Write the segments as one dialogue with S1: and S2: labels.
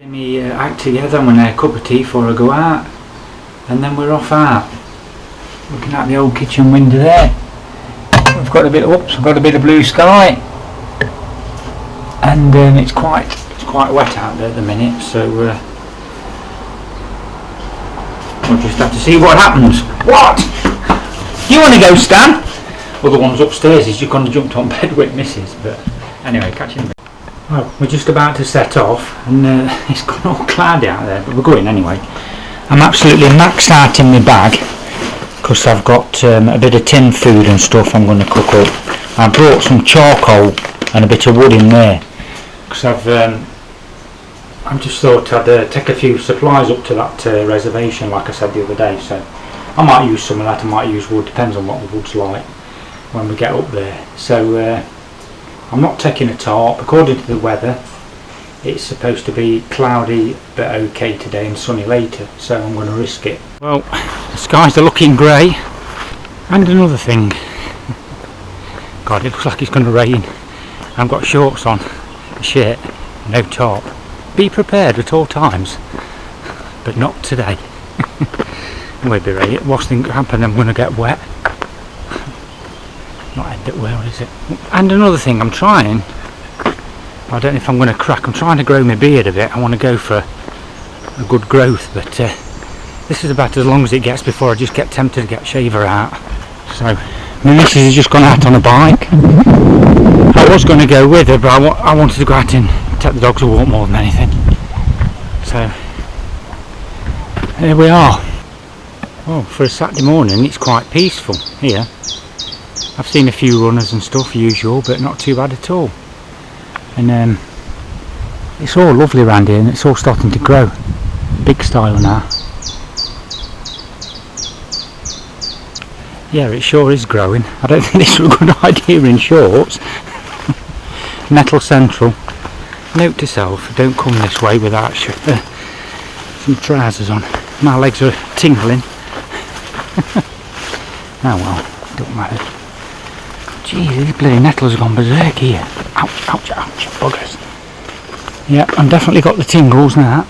S1: Me act together. I'm going to have a cup of tea before I go out, and then we're off out. Looking at the old kitchen window there. We've got a bit of blue sky, and it's quite wet out there at the minute. So we'll just have to see what happens. What? You want to go, Stan? Well, the one's upstairs. He's just gone and jumped on bed with Mrs. But anyway, catch you in a bit. Well, we're just about to set off, and it's gone all cloudy out there, but we're going anyway. I'm absolutely maxed out in my bag because I've got a bit of tin food and stuff I'm going to cook up. I brought some charcoal and a bit of wood in there because I just thought I'd take a few supplies up to that reservation, like I said the other day. So I might use some of that, I might use wood, depends on what the wood's like when we get up there. So I'm not taking a tarp. According to the weather, it's supposed to be cloudy but okay today and sunny later, so I'm going to risk it. Well, the skies are looking grey. And another thing, God, it looks like it's going to rain. I've got shorts on, a shirt, no tarp. Be prepared at all times, but not today. It won't be rain. Worst thing happen, I'm going to get wet. Not end it well, is it? And another thing, I'm trying, I don't know if I'm going to crack, I'm trying to grow my beard a bit. I want to go for a good growth, but this is about as long as it gets before I just get tempted to get a shaver out. So my missus has just gone out on a bike. I was going to go with her, but I wanted to go out and take the dogs a walk more than anything. So here we are. Well, for a Saturday morning it's quite peaceful here. I've seen a few runners and stuff, usual, but not too bad at all. And it's all lovely around here, and it's all starting to grow. Big style now. Yeah, it sure is growing. I don't think this is a good idea in shorts. Metal Central. Note to self, don't come this way without some trousers on. My legs are tingling. Oh well, don't matter. Jeez, these bloody nettles have gone berserk here. Ouch, ouch, ouch, buggers. Yep, I've definitely got the tingles now.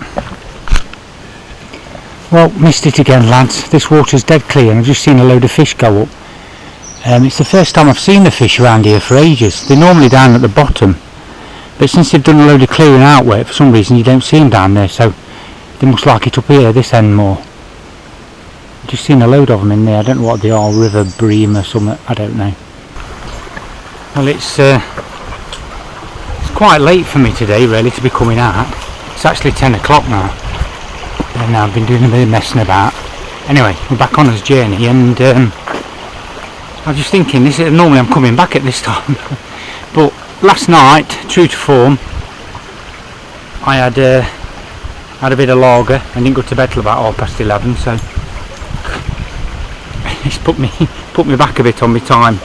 S1: Well, missed it again, lads. This water's dead clear and I've just seen a load of fish go up. It's the first time I've seen the fish around here for ages. They're normally down at the bottom, but since they've done a load of clearing out where for some reason you don't see them down there, so they must like it up here, this end more. I've just seen a load of them in there. I don't know what they are, river bream or something, I don't know. Well, it's quite late for me today really to be coming out. It's actually 10 o'clock now, and I've been doing a bit of messing about. Anyway, we're back on this journey, and I was just thinking, normally I'm coming back at this time, but last night, true to form, I had a bit of lager and didn't go to bed till about 11:30, so it's put me back a bit on my time.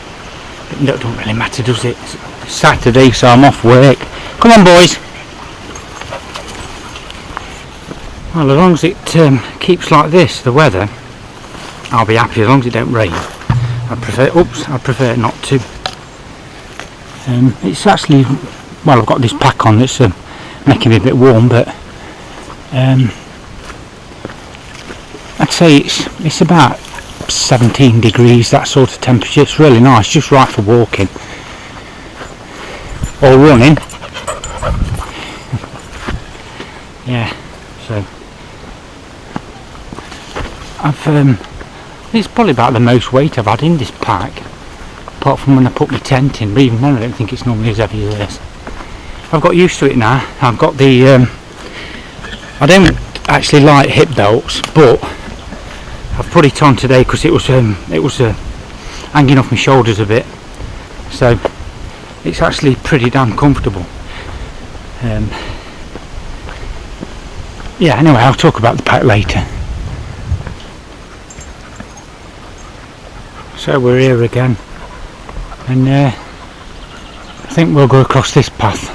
S1: It don't really matter, does it? It's Saturday, so I'm off work. Come on, boys. Well, as long as it keeps like this, the weather, I'll be happy as long as it don't rain. I prefer it not to. It's actually, well, I've got this pack on that's making me a bit warm, but I'd say it's about 17 degrees, that sort of temperature. It's really nice, just right for walking or running. Yeah, so it's probably about the most weight I've had in this pack, apart from when I put my tent in, but even then I don't think it's normally as heavy as this. I've got used to it now. I've got the I don't actually like hip belts, but I've put it on today because it was hanging off my shoulders a bit, so it's actually pretty damn comfortable. Yeah, anyway, I'll talk about the pack later. So we're here again, and I think we'll go across this path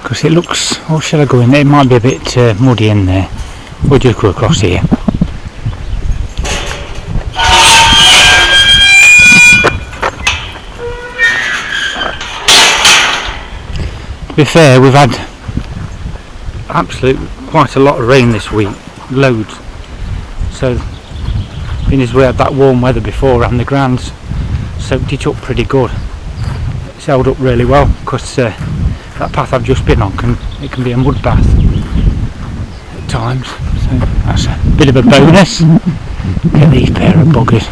S1: because it looks, or shall I go in there? It might be a bit muddy in there. We'll just go across here. To be fair, we've had quite a lot of rain this week, loads. So being as we had that warm weather before and the ground's soaked it up pretty good. It's held up really well because that path I've just been on can be a mud bath at times. So that's a bit of a bonus. Get these pair of buggers.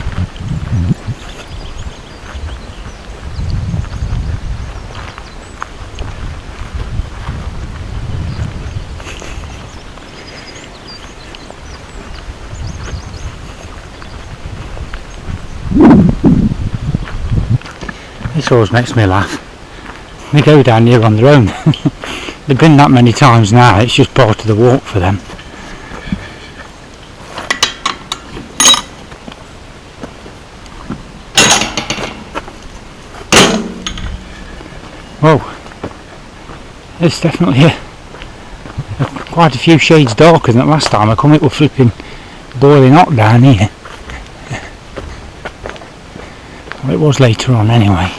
S1: This always makes me laugh. They go down here on their own. They've been that many times now, it's just part of the walk for them. Whoa, it's definitely quite a few shades darker than last time I come. It was flipping boiling hot down here. Well, it was later on anyway.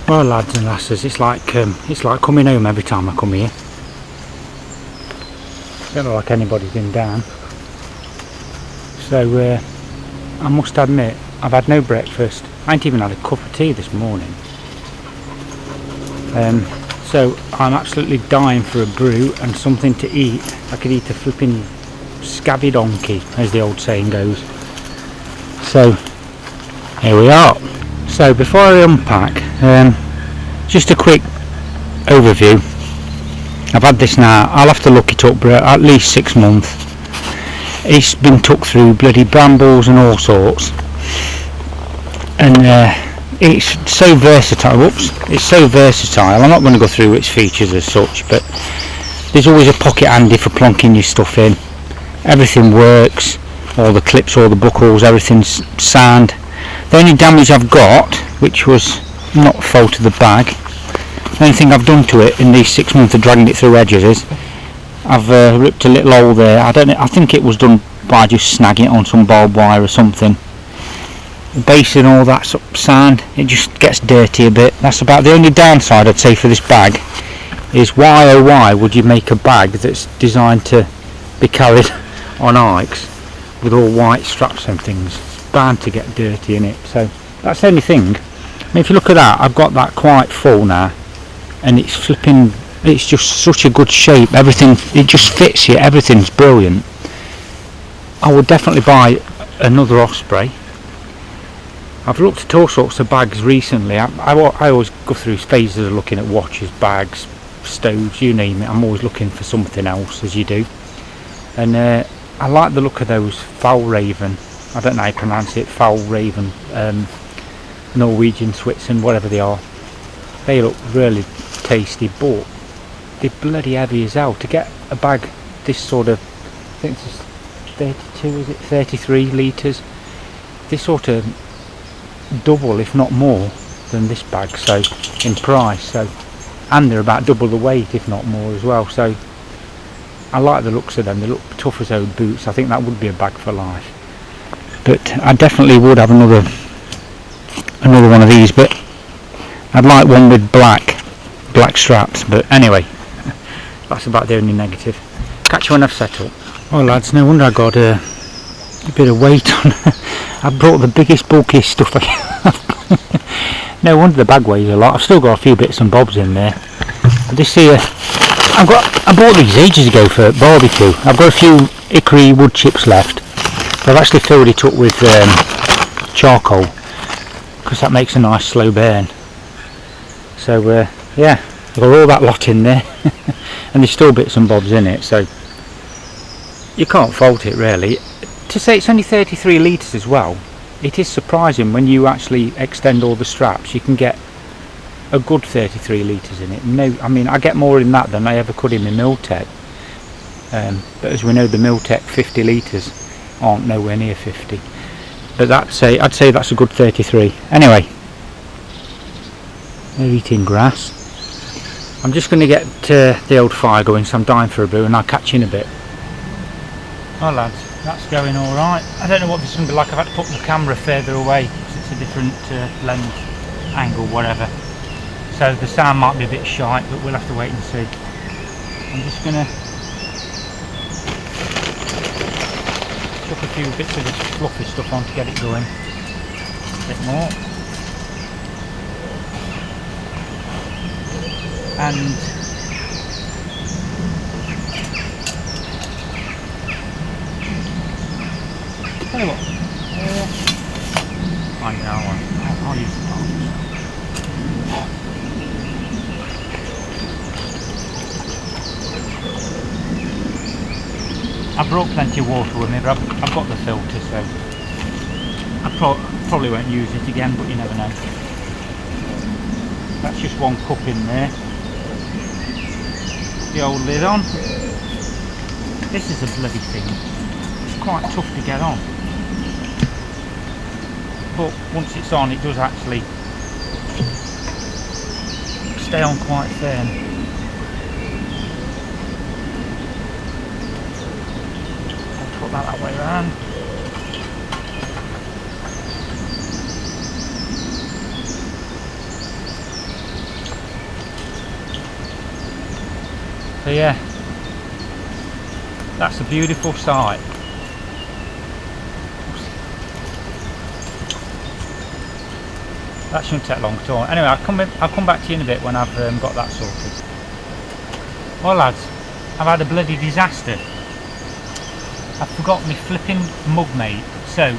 S1: Well, lads and lasses, it's like coming home every time I come here. Don't look like anybody's been down. So I must admit, I've had no breakfast. I ain't even had a cup of tea this morning. So I'm absolutely dying for a brew and something to eat. I could eat a flipping scabby donkey, as the old saying goes. So here we are. So before I unpack, just a quick overview. I've had this now, I'll have to look it up, but at least 6 months. It's been took through bloody brambles and all sorts, and it's so versatile. It's so versatile. I'm not going to go through its features as such, but there's always a pocket handy for plonking your stuff in. Everything works, all the clips, all the buckles, everything's sound. The only damage I've got, which was not fault of the bag, the only thing I've done to it in these 6 months of dragging it through edges is I've ripped a little hole there. I think it was done by just snagging it on some barbed wire or something. The base and all that sand, it just gets dirty a bit. That's about the only downside I'd say for this bag. Is why oh why would you make a bag that's designed to be carried on hikes with all white straps and things? It's bound to get dirty in it. So that's the only thing. I mean, if you look at that, I've got that quite full now, and it's flipping, it's just such a good shape. Everything, it just fits you, everything's brilliant. I would definitely buy another Osprey. I've looked at all sorts of bags recently. I always go through phases of looking at watches, bags, stoves, you name it. I'm always looking for something else, as you do. And I like the look of those Fjallraven, I don't know how you pronounce it, Fjallraven, Norwegian, Switzerland, whatever they are. They look really tasty, but they're bloody heavy as hell. To get a bag this sort of, I think it's 32, is it 33 litres, they sort of double if not more than this bag, so in price, so, and they're about double the weight if not more as well. So I like the looks of them. They look tough as old boots. I think that would be a bag for life. But I definitely would have another one of these, but I'd like one with black straps. But anyway, that's about the only negative. Catch you when I've set up. Oh lads, no wonder I got a bit of weight on. I brought the biggest, bulkiest stuff I can. No wonder the bag weighs a lot. I've still got a few bits and bobs in there. This here, I bought these ages ago for barbecue. I've got a few hickory wood chips left. I've actually filled it up with charcoal, because that makes a nice slow burn. So yeah, I've got all that lot in there. And there's still bits and bobs in it, so you can't fault it really. To say it's only 33 litres as well, it is surprising. When you actually extend all the straps, you can get a good 33 litres in it. No, I mean, I get more in that than I ever could in the Miltec. But as we know, the Miltec 50 litres aren't nowhere near 50. but I'd say that's a good 33. Anyway, they're eating grass. I'm just going to get the old fire going, so I'm dying for a brew, and I'll catch you in a bit. Well lads, that's going alright. I don't know what this is going to be like. I've had to put the camera further away because it's a different lens angle, whatever. So the sound might be a bit shite, but we'll have to wait and see. I'm just going to chuck a few bits of this fluffy stuff on to get it going. A bit more. And tell you what, I know I'll use the palms. I brought plenty of water with me, but I've got the filter, so I probably won't use it again, but you never know. That's just one cup in there. The old lid on. This is a bloody thing. It's quite tough to get on. But once it's on, it does actually stay on quite firm. I'll put that way around. So yeah, that's a beautiful sight. That shouldn't take long at all. Anyway, I'll come back to you in a bit when I've got that sorted. Well lads, I've had a bloody disaster. I've forgotten my flipping mug mate, so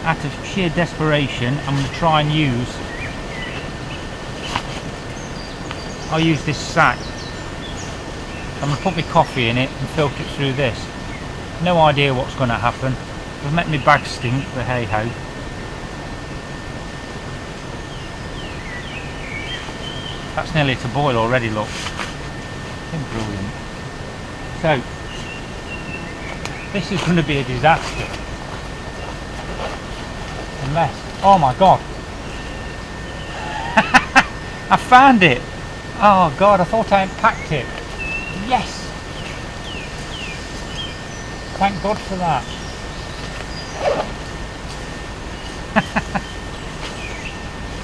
S1: out of sheer desperation I'm going to try and I'll use this sack. I'm going to put my coffee in it and filter it through this. No idea what's going to happen. I've met my bag stink, but hey ho. That's nearly to boil already, look. Brilliant. So, this is going to be a disaster. Unless, oh my god. I found it. Oh god, I thought I hadn't packed it. Yes! Thank God for that.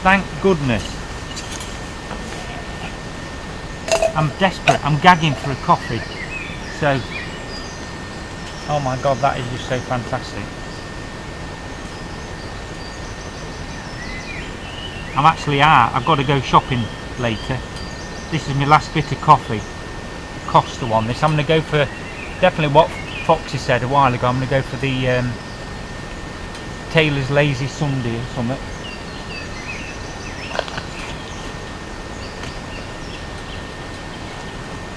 S1: Thank goodness. I'm desperate, I'm gagging for a coffee. So, oh my god, that is just so fantastic. I'm actually out, I've got to go shopping later. This is my last bit of coffee. Costa one. This I'm going to go for definitely what Foxy said a while ago. I'm going to go for the Taylor's Lazy Sunday or something.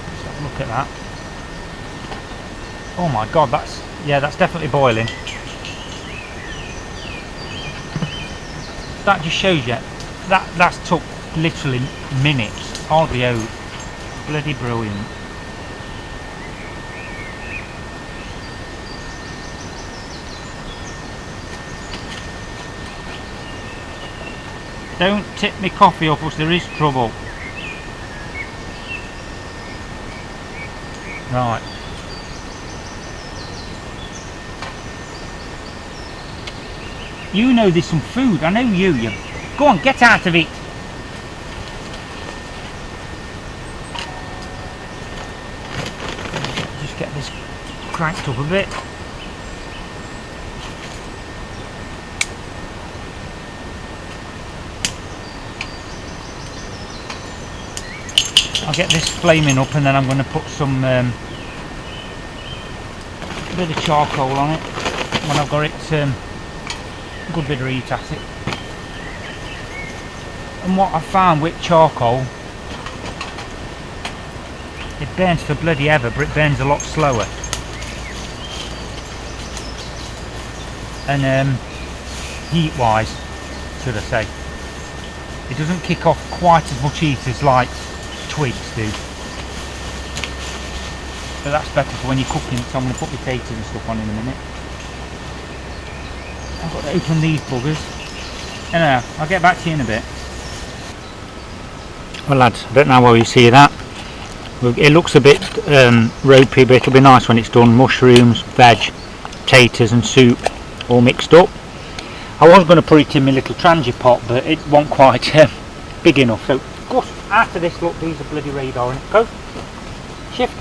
S1: Let's have a look at that. Oh my god, that's definitely boiling. That just shows you that's took literally minutes, hardly out. Bloody brilliant. Don't tip me coffee up, or there is trouble. Right. You know there's some food. I know you. Go on, get out of it. Just get this cranked up a bit. I'll get this flaming up and then I'm going to put some bit of charcoal on it when I've got it a good bit of heat at it. And what I found with charcoal, it burns for bloody ever, but it burns a lot slower. And heat wise, should I say, it doesn't kick off quite as much heat as like twigs do. But that's better for when you're cooking, so I'm going to put potatoes and stuff on in a minute. I've got to open these buggers. Anyway, I'll get back to you in a bit. Well lads, I don't know how you see that. It looks a bit ropey, but it'll be nice when it's done. Mushrooms, veg, taters and soup all mixed up. I was going to put it in my little trangy pot, but it wasn't quite big enough. So, of course, after this, look, these are bloody radar in it. Go. Shift.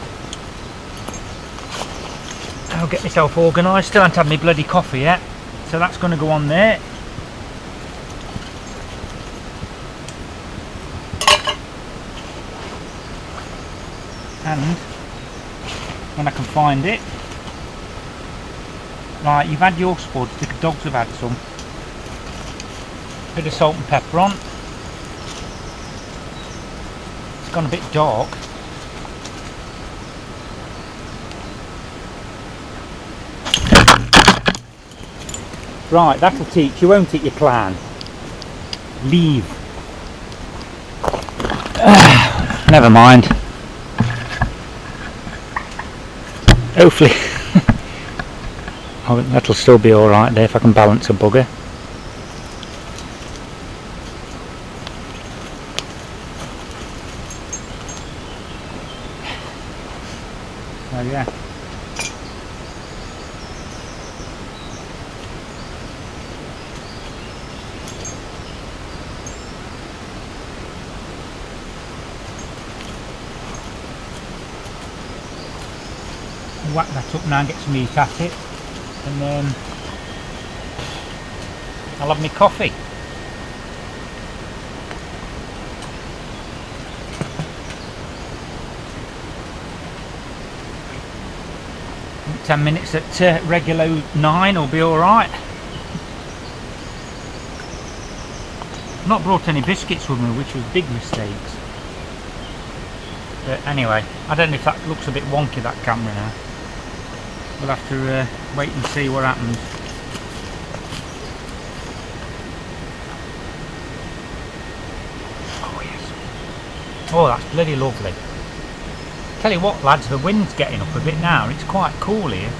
S1: I'll get myself organised. Still haven't had my bloody coffee yet. So that's going to go on there. And when I can find it. Right, you've had your spuds, the dogs have had some. Bit of salt and pepper on. It's gone a bit dark. Right, that'll teach you, won't it, you clown? Leave. Never mind. Hopefully. Oh, that'll still be alright there if I can balance a bugger. So yeah. Whack that up now and get some meat at it, and then I'll have my coffee. In 10 minutes at regular 9 will be alright. Not brought any biscuits with me, which was big mistakes. But anyway, I don't know if that looks a bit wonky, that camera now. We'll have to wait and see what happens. Oh yes. Oh, that's bloody lovely. Tell you what lads, the wind's getting up a bit now. It's quite cool here.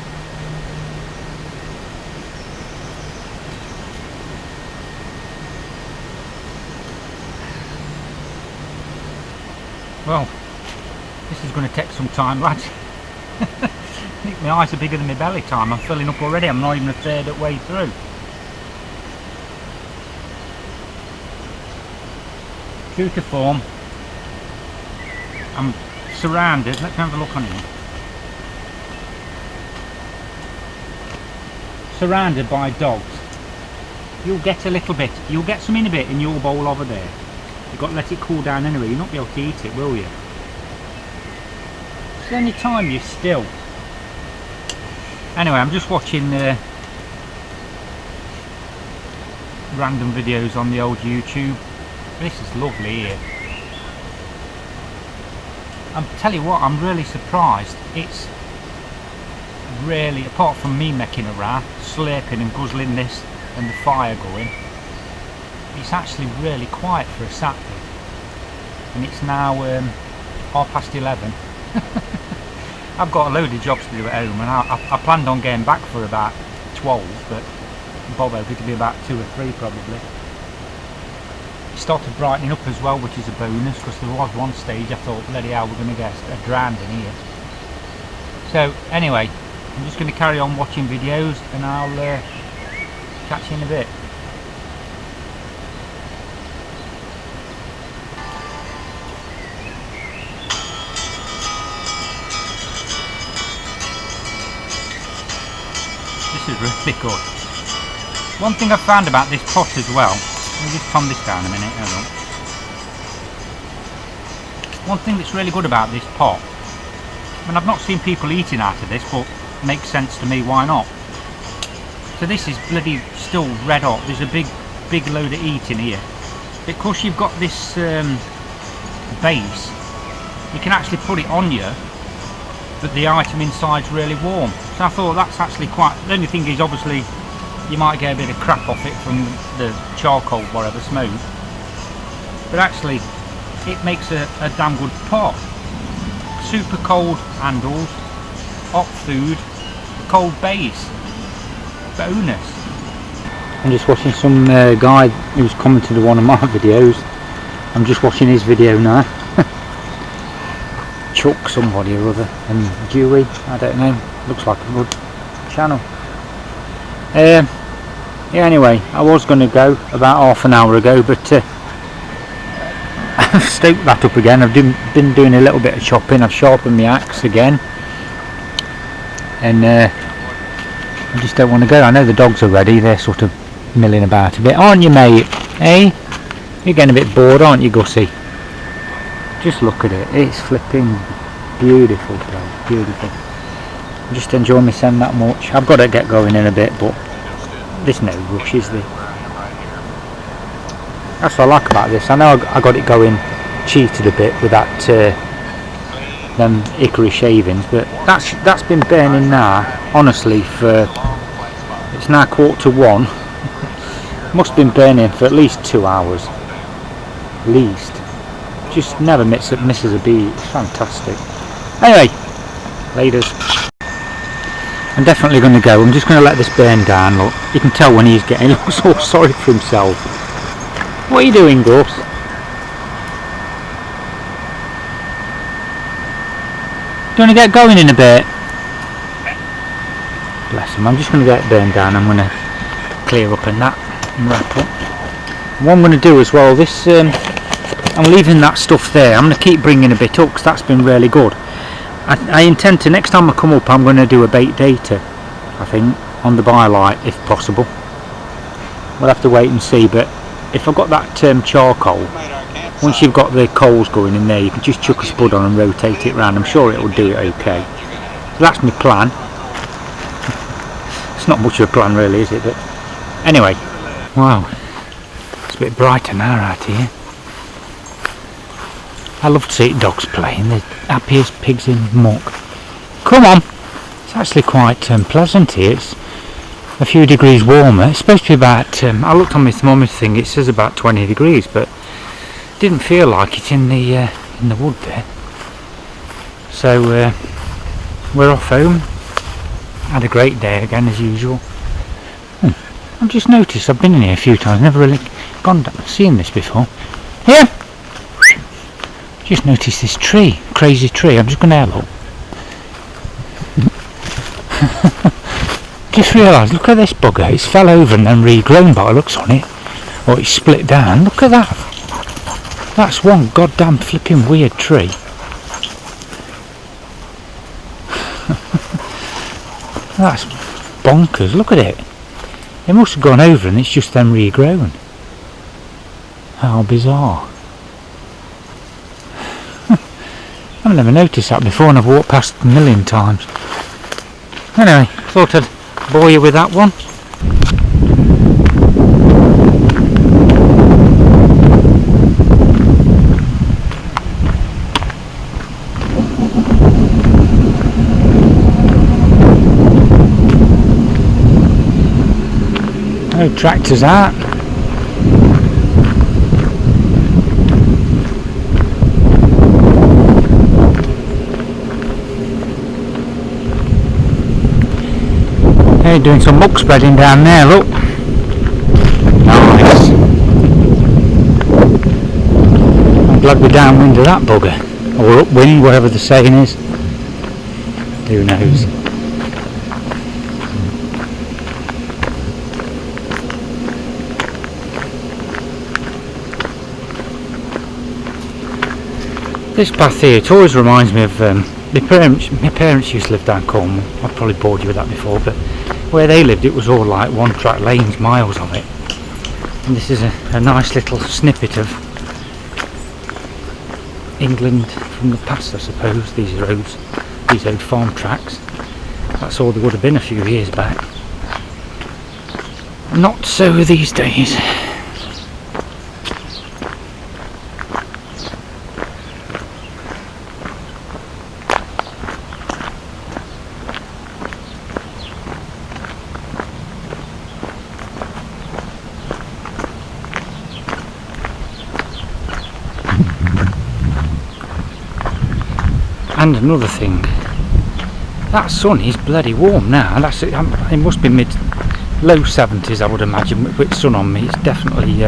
S1: Well, this is going to take some time, lads. I think my eyes are bigger than my belly time. I'm filling up already. I'm not even a third of the way through. True to form, I'm surrounded. Let's have a look on here. Surrounded by dogs. You'll get a little bit. You'll get some in a bit in your bowl over there. You've got to let it cool down anyway. You'll not be able to eat it, will you? It's the only time you're still. Anyway, I'm just watching random videos on the old YouTube. This is lovely here. I'm tell you what, I'm really surprised. It's really, apart from me making a row, slurping and guzzling this and the fire going, it's actually really quiet for a Saturday. And it's now 11:30. I've got a load of jobs to do at home, and I planned on getting back for about 12, but Bobo, it'll be about 2 or 3 probably. It started brightening up as well, which is a bonus, because there was one stage I thought, bloody hell, we're going to get a drowned in here. So anyway, I'm just going to carry on watching videos, and I'll catch you in a bit. This is really good. One thing I've found about this pot as well, let me just calm this down a minute, hold on. One thing that's really good about this pot, I mean, I've not seen people eating out of this, but it makes sense to me, why not? So this is bloody still red hot. There's a big load of heat in here. Because you've got this base, you can actually put it on you, but the item inside's really warm. So I thought that's actually quite, the only thing is obviously you might get a bit of crap off it from the charcoal, whatever, smoke. But actually it makes a damn good pot. Super cold handles, hot food, cold base. Bonus. I'm just watching some guy who's commented on one of my videos. I'm just watching his video now. Chuck somebody or other, and Dewey, I don't know, looks like a good channel. Yeah, anyway, I was going to go about half an hour ago, but I've stoked that up again. I've been doing a little bit of chopping. I've sharpened my axe again, and I just don't want to go. I know the dogs are ready, they're sort of milling about a bit, aren't you, mate? Eh? You're getting a bit bored, aren't you, Gussie? Just look at it, it's flipping beautiful, guys, beautiful. I'm just enjoying myself that much. I've got to get going in a bit, but there's no rush, is there? That's what I like about this. I know I got it going, cheated a bit with that them hickory shavings, but that's been burning now, honestly, for it's now 1:45. Must have been burning for at least 2 hours, at least. Just never misses a beat. It's fantastic. Anyway, laters. I'm definitely going to go. I'm just going to let this burn down. Look, you can tell when he's getting, he looks all sorry for himself. What are you doing, Gus? Do you want to get going in a bit? Bless him. I'm just going to get it burned down. I'm going to clear up and that and wrap up. What I'm going to do as well, this I'm leaving that stuff there. I'm going to keep bringing a bit up because that's been really good. I intend to, next time I come up, I'm going to do a bait data, I think, on the Biolite if possible. We'll have to wait and see, but if I've got that charcoal, once you've got the coals going in there, you can just chuck a spud on and rotate it round. I'm sure it will do it okay. So that's my plan. It's not much of a plan really, is it? But anyway, wow, it's a bit brighter now out here. I love to see dogs playing. They're happy as pigs in muck. Come on! It's actually quite pleasant here. It's a few degrees warmer. It's supposed to be about, I looked on my thermometer thing, it says about 20 degrees, but it didn't feel like it in the wood there. So we're off home. Had a great day again as usual. I've just noticed, I've been in here a few times, never really gone down, seen this before. Here! Just noticed this tree, crazy tree. I'm just going to have a look. Just realised, look at this bugger. It's fell over and then regrown by the looks on it. Or it's split down. Look at that. That's one goddamn flipping weird tree. That's bonkers. Look at it. It must have gone over and it's just then regrown. How bizarre. I've never noticed that before and I've walked past a million times. Anyway, thought I'd bore you with that one. No tractors out. Hey, doing some muck spreading down there, look. Nice. I'm glad we're downwind of that bugger. Or upwind, whatever the saying is. Who knows. This path here, it always reminds me of my parents used to live down Cornwall. I've probably bored you with that before, but where they lived it was all like one track lanes, miles of it. And this is a nice little snippet of England from the past, I suppose, these roads, these old farm tracks. That's all there would have been a few years back. Not so these days. And another thing, that sun is bloody warm now. That's it. It must be low 70s I would imagine, with sun on me. It's definitely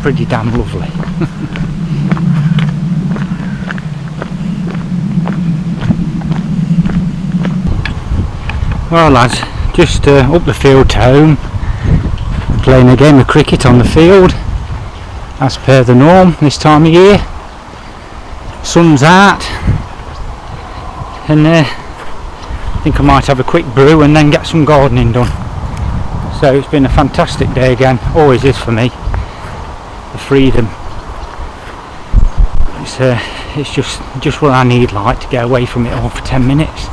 S1: pretty damn lovely. Well lads, just up the field to home, playing a game of cricket on the field as per the norm this time of year. Sun's out, and I think I might have a quick brew and then get some gardening done. So it's been a fantastic day again, always is for me. The freedom, it's just what I need, like, to get away from it all for 10 minutes.